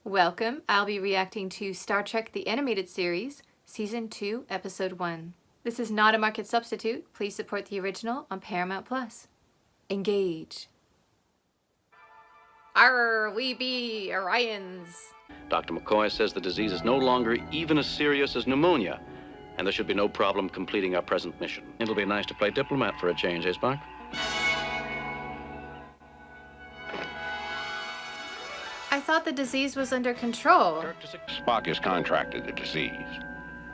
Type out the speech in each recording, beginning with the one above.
Welcome. I'll be reacting to Star Trek The Animated Series, Season 2, Episode 1. This is not a market substitute. Please support the original on Paramount+. Engage. Arr, we be Orions. Dr. McCoy says the disease is no longer even as serious as pneumonia, and there should be no problem completing our present mission. It'll be nice to play diplomat for a change, eh, Spock? I thought the disease was under control. Spock has contracted the disease.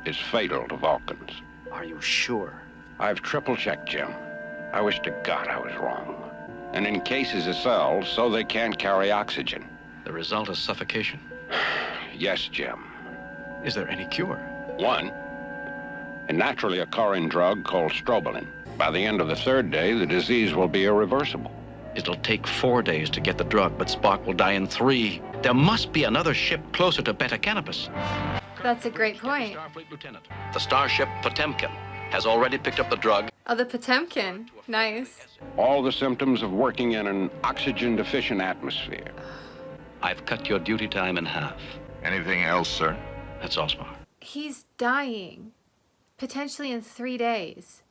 It's fatal to Vulcans. Are you sure? I've triple-checked, Jim. I wish to God I was wrong. And encases the cells so they can't carry oxygen. The result is suffocation. Yes, Jim. Is there any cure? One, a naturally occurring drug called strobolin. By the end of the third day, the disease will be irreversible. It'll take 4 days to get the drug, but Spock will die in 3. There must be another ship closer to Beta Canopus. That's a great point. Starfleet Lieutenant. The starship Potemkin has already picked up the drug. Oh, the Potemkin. Nice. All the symptoms of working in an oxygen-deficient atmosphere. I've cut your duty time in half. Anything else, sir? That's all, Spock. He's dying. Potentially in 3 days.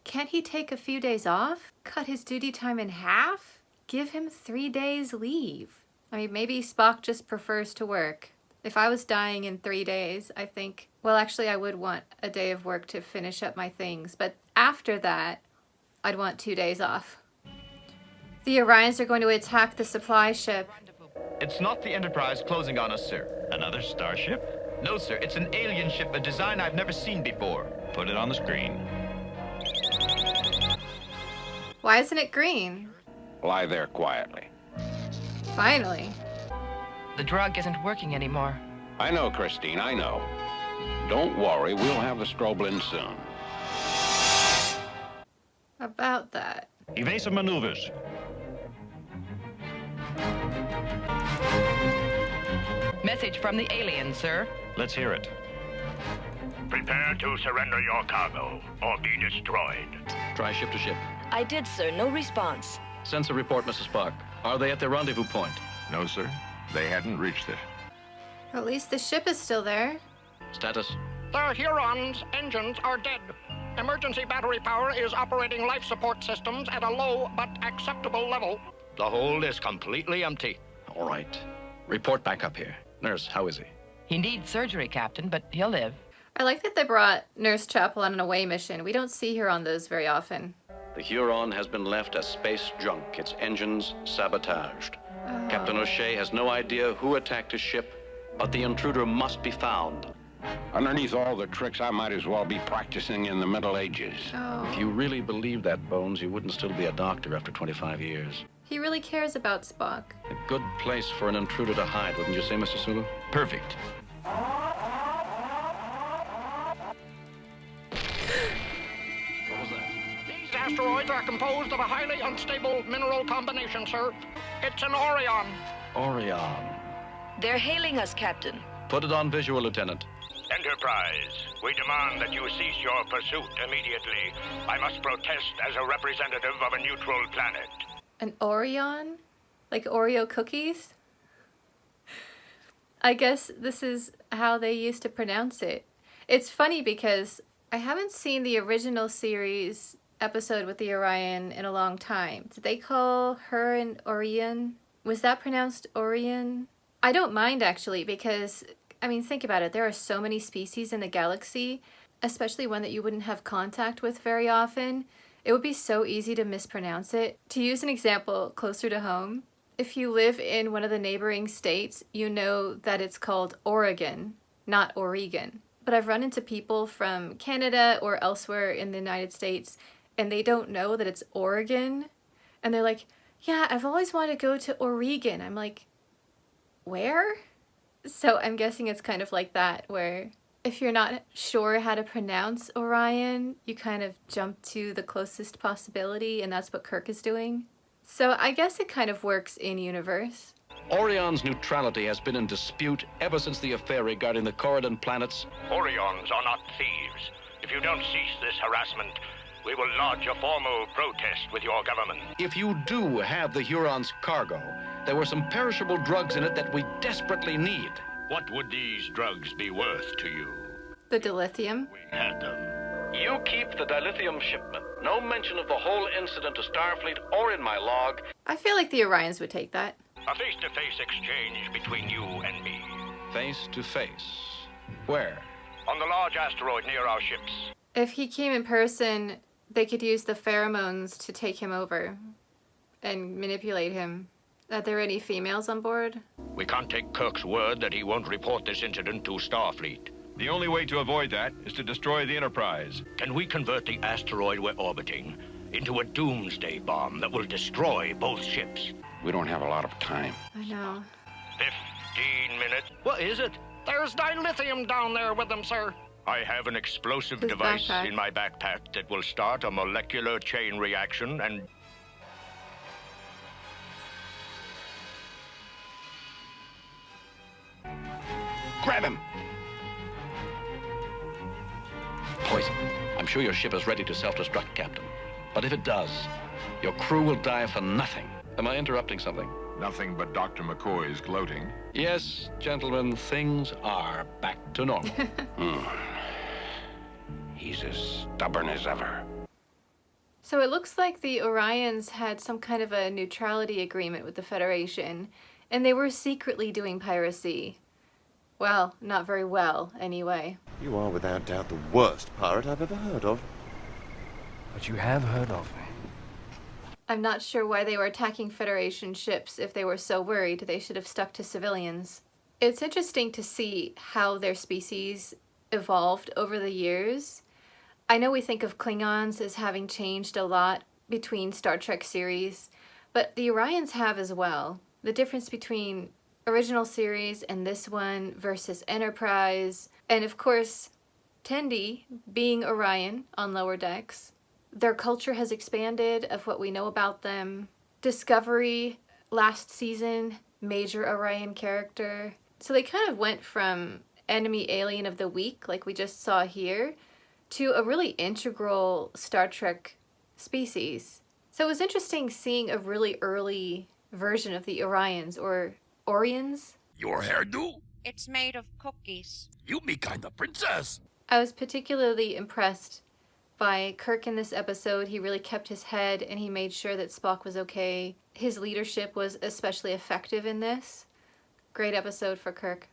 Can't he take a few days off? Cut his duty time in half? Give him 3 days leave. I mean, maybe Spock just prefers to work. If I was dying in 3 days, I think, well, actually, I would want a day of work to finish up my things. But after that, I'd want 2 days off. The Orions are going to attack the supply ship. It's not the Enterprise closing on us, sir. Another starship? No, sir. It's an alien ship, a design I've never seen before. Put it on the screen. Why isn't it green? Lie there quietly. Finally. The drug isn't working anymore. I know, Christine, I know. Don't worry, we'll have the strobolin soon. About that. Evasive maneuvers. Message from the alien, sir. Let's hear it. Prepare to surrender your cargo or be destroyed. Try ship to ship. I did, sir. No response. Sensor report, Mrs. Spock. Are they at their rendezvous point? No, sir. They hadn't reached it. At least the ship is still there. Status? The Huron's engines are dead. Emergency battery power is operating life support systems at a low but acceptable level. The hold is completely empty. All right. Report back up here. Nurse, how is he? He needs surgery, Captain, but he'll live. I like that they brought Nurse Chapel on an away mission. We don't see her on those very often. The Huron has been left as space junk, its engines sabotaged. Captain O'Shea has no idea who attacked his ship, but the intruder must be found. Underneath all the tricks, I might as well be practicing in the Middle Ages. If you really believe that, Bones, you wouldn't still be a doctor after 25 years. He really cares about Spock. A good place for an intruder to hide, wouldn't you say, Mr. Sulu? Perfect. What was that? These asteroids are composed of a highly unstable mineral combination, sir. It's an Orion. Orion. They're hailing us, Captain. Put it on visual, Lieutenant. Enterprise, we demand that you cease your pursuit immediately. I must protest as a representative of a neutral planet. An Orion? Like Oreo cookies? I guess this is how they used to pronounce it. It's funny because I haven't seen the original series episode with the Orion in a long time. Did they call her an Orion? Was that pronounced Orion? I don't mind actually because, I mean, think about it. There are so many species in the galaxy, especially one that you wouldn't have contact with very often. It would be so easy to mispronounce it. To use an example closer to home, if you live in one of the neighboring states, you know that it's called Oregon, not Oregon. But I've run into people from Canada or elsewhere in the United States, and they don't know that it's Oregon. And they're like, yeah, I've always wanted to go to Oregon. I'm like, where? So I'm guessing it's kind of like that, where if you're not sure how to pronounce Orion, you kind of jump to the closest possibility, and that's what Kirk is doing. So I guess it kind of works in universe. Orion's neutrality has been in dispute ever since the affair regarding the Corridon planets. Orions are not thieves. If you don't cease this harassment, we will lodge a formal protest with your government. If you do have the Huron's cargo, There were some perishable drugs in it that we desperately need. What would these drugs be worth to you? The dilithium. We had them. You keep the dilithium shipment. No mention of the whole incident to Starfleet or in my log. I feel like the Orions would take that. A face-to-face exchange between you and me. Face to face. Where? On the large asteroid near our ships. If he came in person, they could use the pheromones to take him over and manipulate him. Are there any females on board? We can't take Kirk's word that he won't report this incident to Starfleet. The only way to avoid that is to destroy the Enterprise. Can we convert the asteroid we're orbiting into a doomsday bomb that will destroy both ships? We don't have a lot of time. I know. 15 minutes. What is it? There's dilithium down there with them, sir. I have an explosive His device backpack. in my backpack that will start a molecular chain reaction and... Grab him! Poison. I'm sure your ship is ready to self-destruct, Captain. But if it does, your crew will die for nothing. Am I interrupting something? Nothing but Dr. McCoy's gloating. Yes, gentlemen, things are back to normal. He's as stubborn as ever. So it looks like the Orions had some kind of a neutrality agreement with the Federation, and they were secretly doing piracy. Well, not very well, anyway. You are without doubt the worst pirate I've ever heard of. But you have heard of me. I'm not sure why they were attacking Federation ships if they were so worried. They should have stuck to civilians. It's interesting to see how their species evolved over the years. I know we think of Klingons as having changed a lot between Star Trek series, but the Orions have as well. The difference between original series and this one versus Enterprise, and of course, Tendi being Orion on lower decks. Their culture has expanded of what we know about them. Discovery, last season, major Orion character. So they kind of went from enemy alien of the week, like we just saw here, to a really integral Star Trek species. So it was interesting seeing a really early version of the Orions, or Orions. Your hairdo? It's made of cookies. You me kind of princess. I was particularly impressed by Kirk in this episode. He really kept his head and he made sure that Spock was okay. His leadership was especially effective in this. Great episode for Kirk.